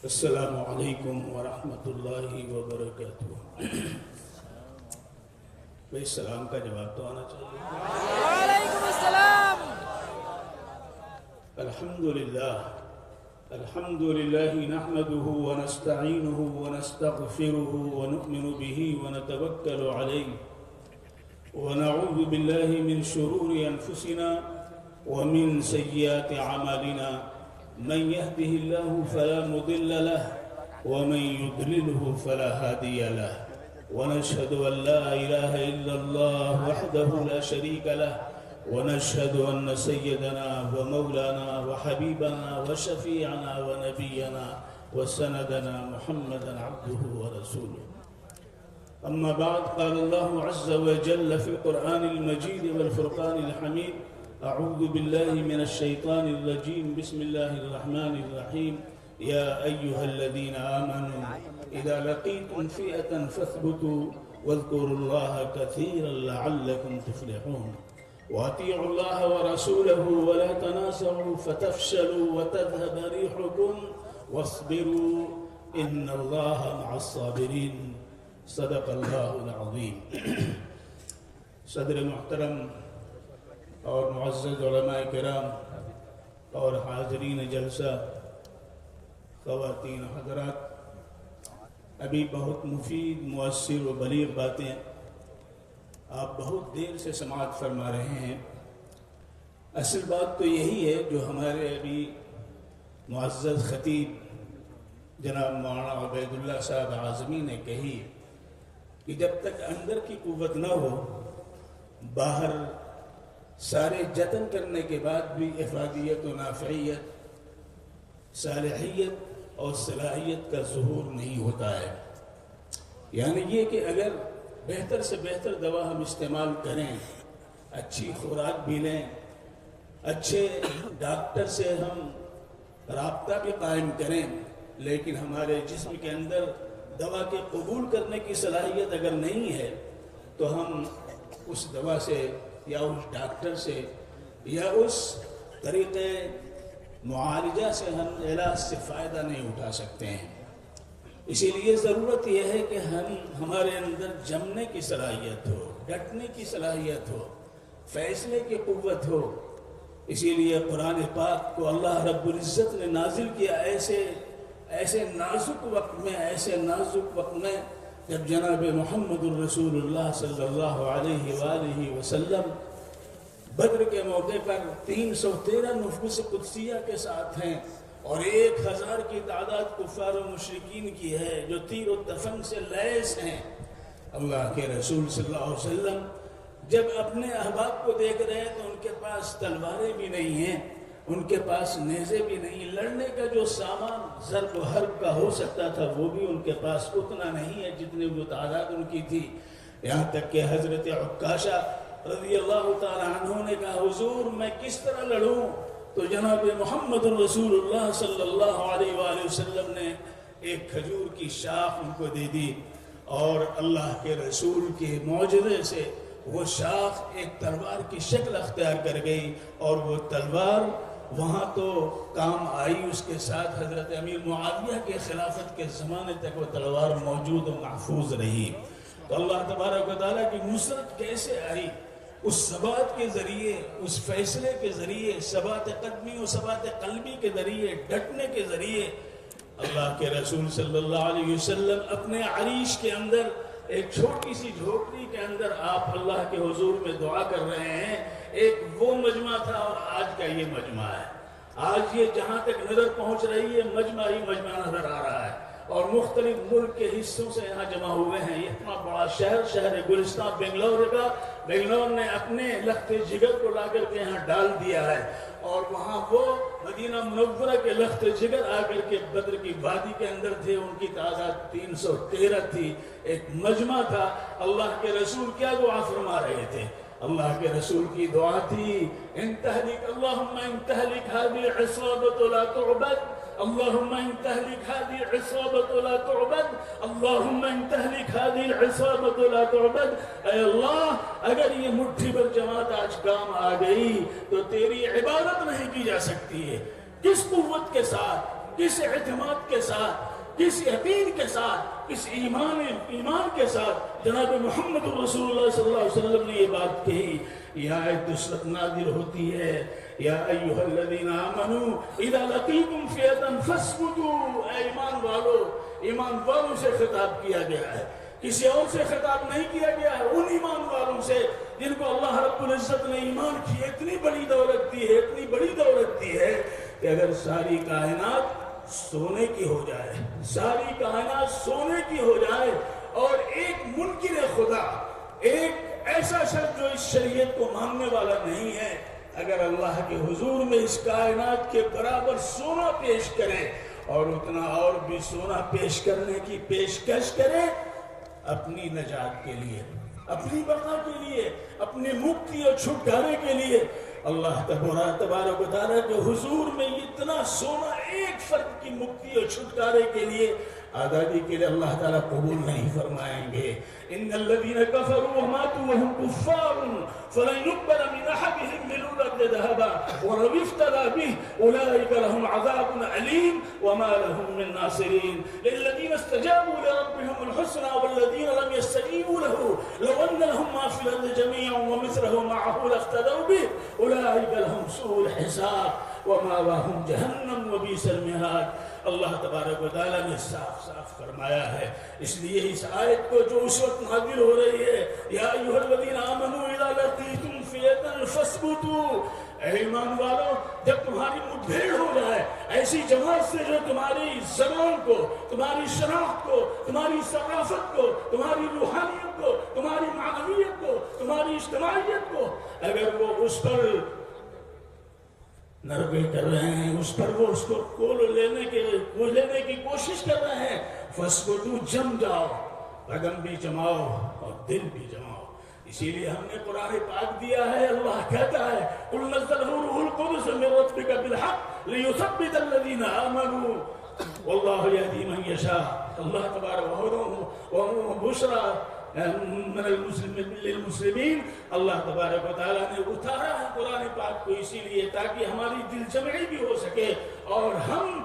السلام علیکم ورحمۃ اللہ وبرکاتہ۔ بھائی سلام کا جواب تو آنا چاہیے۔ وعلیکم السلام۔ الحمد للہ نحمده ونستعینه ونستغفره ونؤمن به ونتوکل علیہ ونعوذ باللہ من شرور انفسنا ومن سیئات اعمالنا، من يهده الله فلا مضل له ومن يضلله فلا هادي له، ونشهد أن لا إله إلا الله وحده لا شريك له، ونشهد أن سيدنا ومولانا وحبيبنا وشفيعنا ونبينا وسندنا محمدا عبده ورسوله. أما بعد، قال الله عز وجل في القرآن المجيد والفرقان الحميد: أعوذ بالله من الشيطان الرجيم، بسم الله الرحمن الرحيم. يا أيها الذين آمنوا إذا لقيتم فئة فاثبتوا واذكروا الله كثيرا لعلكم تفلحون، وأطيعوا الله ورسوله ولا تنازعوا فتفشلوا وتذهب ريحكم واصبروا إن الله مع الصابرين. صدق الله العظيم. صدر محترم اور معزز علماء کرام اور حاضرین جلسہ، خواتین حضرات، ابھی بہت مفید، مؤثر و بلیغ باتیں آپ بہت دیر سے سماعت فرما رہے ہیں۔ اصل بات تو یہی ہے جو ہمارے ابھی معزز خطیب جناب مولانا عبید اللہ صاحب اعظمی نے کہی کہ جب تک اندر کی قوت نہ ہو، باہر سارے جتن کرنے کے بعد بھی افادیت و نافعیت، صالحیت اور صلاحیت کا ظہور نہیں ہوتا ہے۔ یعنی یہ کہ اگر بہتر سے بہتر دوا ہم استعمال کریں، اچھی خوراک بھی لیں، اچھے ڈاکٹر سے ہم رابطہ بھی قائم کریں، لیکن ہمارے جسم کے اندر دوا کے قبول کرنے کی صلاحیت اگر نہیں ہے تو ہم اس دوا سے یا اس ڈاکٹر سے یا اس طریقے معالجہ سے ہم علاج سے فائدہ نہیں اٹھا سکتے ہیں۔ اسی لیے ضرورت یہ ہے کہ ہمارے اندر جمنے کی صلاحیت ہو، ڈٹنے کی صلاحیت ہو، فیصلے کی قوت ہو۔ اسی لیے قرآن پاک کو اللہ رب العزت نے نازل کیا ایسے نازک وقت میں جب جناب محمد الرسول اللہ صلی اللہ علیہ وآلہ وسلم بدر کے موقع پر 313 نفوس قدسیہ کے ساتھ ہیں اور 1000 کی تعداد کفار و مشرکین کی ہے جو تیر و تفنگ سے لیس ہیں۔ اللہ کے رسول صلی اللہ علیہ وسلم جب اپنے احباب کو دیکھ رہے ہیں تو ان کے پاس تلواریں بھی نہیں ہیں، ان کے پاس نیزے بھی نہیں، لڑنے کا جو سامان ضرب و حرب کا ہو سکتا تھا وہ بھی ان کے پاس اتنا نہیں ہے جتنے وہ تعداد ان کی تھی۔ یہاں تک کہ حضرت عکاشہ رضی اللہ تعالی عنہ نے کہا حضور میں کس طرح لڑوں؟ تو جناب محمد رسول اللہ صلی اللہ علیہ وآلہ وسلم نے ایک کھجور کی شاخ ان کو دے دی اور اللہ کے رسول کے معجزے سے وہ شاخ ایک تلوار کی شکل اختیار کر گئی اور وہ تلوار وہاں تو کام آئی، اس کے ساتھ حضرت امیر معاویہ کے خلافت کے زمانے تک وہ تلوار موجود و محفوظ رہی۔ تو اللہ تبارک و تعالیٰ کی نصرت کیسے آئی؟ اس ثبات کے ذریعے، اس فیصلے کے ذریعے، ثبات قدمی و ثبات قلبی کے ذریعے، ڈٹنے کے ذریعے۔ اللہ کے رسول صلی اللہ علیہ وسلم اپنے عریش کے اندر ایک چھوٹی سی جھوپڑی کے اندر آپ اللہ کے حضور میں دعا کر رہے ہیں۔ ایک وہ مجمع تھا اور آج کا یہ مجمع ہے۔ آج یہ جہاں تک نظر پہنچ رہی ہے مجمع ہی مجمع نظر آ رہا ہے اور مختلف ملک کے حصوں سے یہاں جمع ہوئے ہیں۔ یہ اتنا بڑا شہر گلستان بنگلور نے اپنے لخت جگر کو لا کر کے یہاں ڈال دیا ہے اور وہاں وہ مدینہ منورہ کے لخت جگر آ کر کے بدر کی وادی کے اندر تھے، ان کی تعداد 313 تھی، ایک مجمع تھا۔ اللہ کے رسول کیا دعا فرما رہے تھے؟ اللہ کے رسول کی دعا تھی اللہم ان تہلک هذه العصابة لا تعبد، اللہم ان تہلک هذه العصابة لا تعبد، اللہم ان تہلک هذه العصابة لا تعبد۔ اے اللہ اگر یہ مٹھی بھر جماعت آج کام آ گئی تو تیری عبادت نہیں کی جا سکتی ہے۔ کس قوت کے ساتھ، کس اعتماد کے ساتھ، کس یقین کے ساتھ، کس ایمان کے ساتھ جناب محمد رسول اللہ صلی اللہ علیہ وسلم نے یہ بات کہی. یہ آیت نصرت نازل ہوتی ہے، یا ایھا الذین آمنوا اذا لقیتم فئۃ فاثبتوا. اے ایمان والوں سے خطاب کیا گیا ہے، کسی اور سے خطاب نہیں کیا گیا ہے. ان ایمان والوں سے جن کو اللہ رب العزت نے ایمان کی اتنی بڑی دولت دی ہے، اتنی بڑی دولت دی ہے کہ اگر ساری کائنات سونے کی ہو جائے، ساری کائنات سونے کی ہو جائے، اور ایک منکر خدا، ایک ایسا شخص جو اس شریعت کو ماننے والا نہیں ہے، اگر اللہ کے حضور میں اس کائنات کے برابر سونا پیش کرے اور اتنا اور بھی سونا پیش کرنے کی پیشکش کرے اپنی نجات کے لیے، اپنی بقا کے لیے، اپنی مکتی اور چھٹکارے کے لیے، اللہ تبارک و تعالیٰ کے حضور میں اتنا سونا ایک فرد کی مکتی اور چھٹکارے کے لیے، آزادی کے لیے اللہ تعالیٰ قبول نہیں فرمائیں گے. ان الذين كفروا وماتوا وهم كفار فلن يقبل من احدهم ملء الارض ذهبا ولو افتدى به اولئك لهم عذاب اليم وما لهم من ناصرين. للذين استجابوا لربهم الحسنى والذين لم يستجيبوا له لو ان لهم ما في الارض جميعا ومثله معه لافتدوا به اولئك لهم سوء الحساب ومأواهم جہنم وبئس المہاد. اللہ تبارک و تعالیٰ نے صاف صاف فرمایا ہے. اس لیے اس آیت کو جو اس وقت نازل ہو رہی ہے، یا ایھا الذین آمنوا اذا لقیتم فئۃ فاثبتوا، اے ایمان والو جب تمہاری مٹبھیڑ ہو جائے ایسی جماعت سے جو تمہاری زبان کو، تمہاری شناخت کو، تمہاری ثقافت کو، تمہاری روحانیت کو، تمہاری معنویت کو، تمہاری اجتماعیت کو، اگر وہ اس پر نربے کر رہے ہیں، اس پر وہ اس کو کول لینے کی کوشش کر رہے ہیں، فاسبتوا، جم جاؤ، قدم بھی جماؤ اور دل بھی جماؤ. اسی لیے ہم نے قرآن پاک دیا ہے. اللہ کہتا ہے قل نزلہ روح القدس من ربک بالحق لیثبت الذین آمنوا واللہ یہدی من یشاء. اللہ تبارک و بشرا من للمسلمین. اللہ تبارک و تعالیٰ نے اتارا ہے قرآن پاک کو اسی لیے تاکہ ہماری دل جمعی بھی ہو سکے اور ہم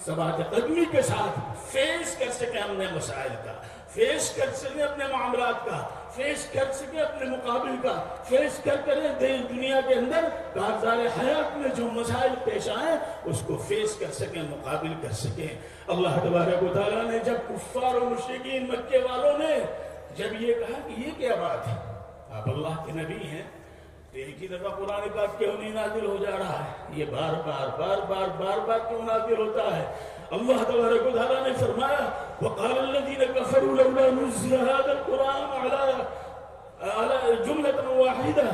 ثبات قدمی کے ساتھ فیس کر سکیں اپنے مسائل کا، فیس کر سکیں اپنے معاملات کا، فیس کر سکیں اپنے مقابل کا، فیس کریں دنیا کے اندر کارزار حیات میں جو مسائل پیش آئیں اس کو فیس کر سکیں، مقابل کر سکیں. اللہ تبارک و تعالیٰ نے جب کفار و مشرکین مکے والوں نے جب یہ کہا کہ یہ کیا بات ہے، آپ اللہ کے نبی ہیں، ایک ہی دفعہ قرآن پاک کیوں نہیں نازل ہو جا رہا ہے، یہ بار بار کیوں نازل ہوتا ہے؟ اللہ تبارک و تعالیٰ نے فرمایا وقال الذين كفروا لولا نزل هذا القرآن على جملة واحدة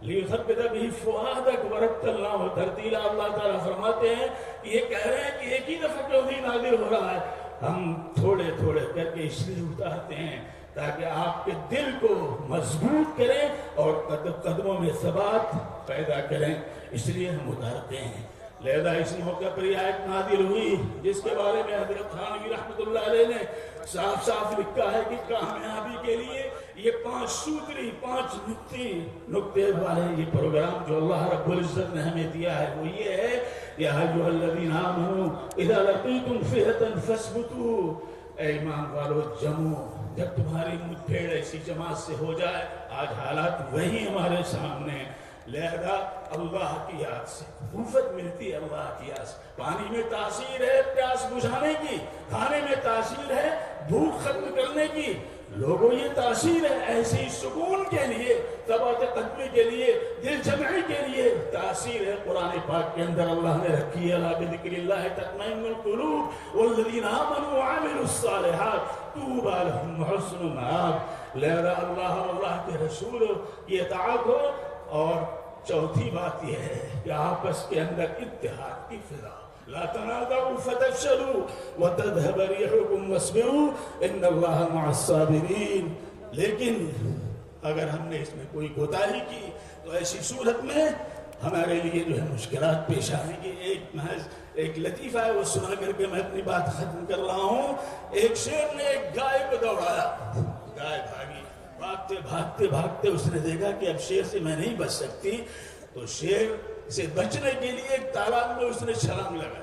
ليثبت به فؤادك ورتلناه ترتیلا. اللہ تعالیٰ فرماتے ہیں کہ یہ کہہ رہے ہیں کہ ایک ہی دفعہ کیوں نہیں نازل ہو رہا ہے، ہم تھوڑے تھوڑے کر کے اس لیے اتارتے ہیں تاکہ آپ کے دل کو مضبوط کریں اور قدموں میں ثبات پیدا کریں، اس لیے ہم اتارتے ہیں. لہذا اس موقع پر یہ آیت نازل ہوئی جس کے بارے میں حضرت تھانوی رحمۃ اللہ علیہ نے صاف صاف لکھا ہے کہ کامیابی کے لیے یہ 5 سوتری 5 نقطے والے یہ پروگرام جو اللہ رب العزت نے ہمیں دیا ہے وہ یہ ہے یا ایھا الذین آمنوا اذا لقیتم فئۃ فاثبتوا. اے ایمان والو جمو، جب تمہاری مٹبھیڑ ایسی جماعت سے ہو جائے، آج حالات وہی ہمارے سامنے ہیں. لہذا اللہ کی یاد سے قوت ملتی ہے، اللہ کی یاد سے. پانی میں تاثیر ہے پیاس بجھانے کی، کھانے میں تاثیر ہے بھوک ختم کرنے کی، لوگوں یہ تاثیر ہے ایسی سکون کے لیے، ثبات قدمی کے لیے، دل جمعی کے لیے تاثیر ہے قرآن پاک کے اندر اللہ نے رکھی ہے. الا بذکر اللہ تطمئن القلوب والذین آمنوا وعملوا الصالحات طوبی لهم وحسن مآب. لہذا اللہ کے رسول کی اطاعت ہو. اور چوتھی بات یہ ہے کہ آپس کے اندر اتحاد کی فضا. لا تنازعوا فتفشلوا وتذهب ريحكم واصبروا ان الله مع الصابرين. لیکن اگر ہم نے اس میں کوئی کوتاہی کی تو ایسی صورت میں ہمارے لیے جو ہے مشکلات پیش آئیں گی. ایک لطیفہ ہے وہ سنا کر کے میں اپنی بات ختم کر رہا ہوں. ایک شیر نے ایک گائے کو دوڑایا، گائے بھاگی، بھاگتے اس نے دیکھا کہ اب شیر سے میں نہیں بچ سکتی، تو شیر سے بچنے کے لیے ایک تالاب میں اس نے چھلانگ لگا.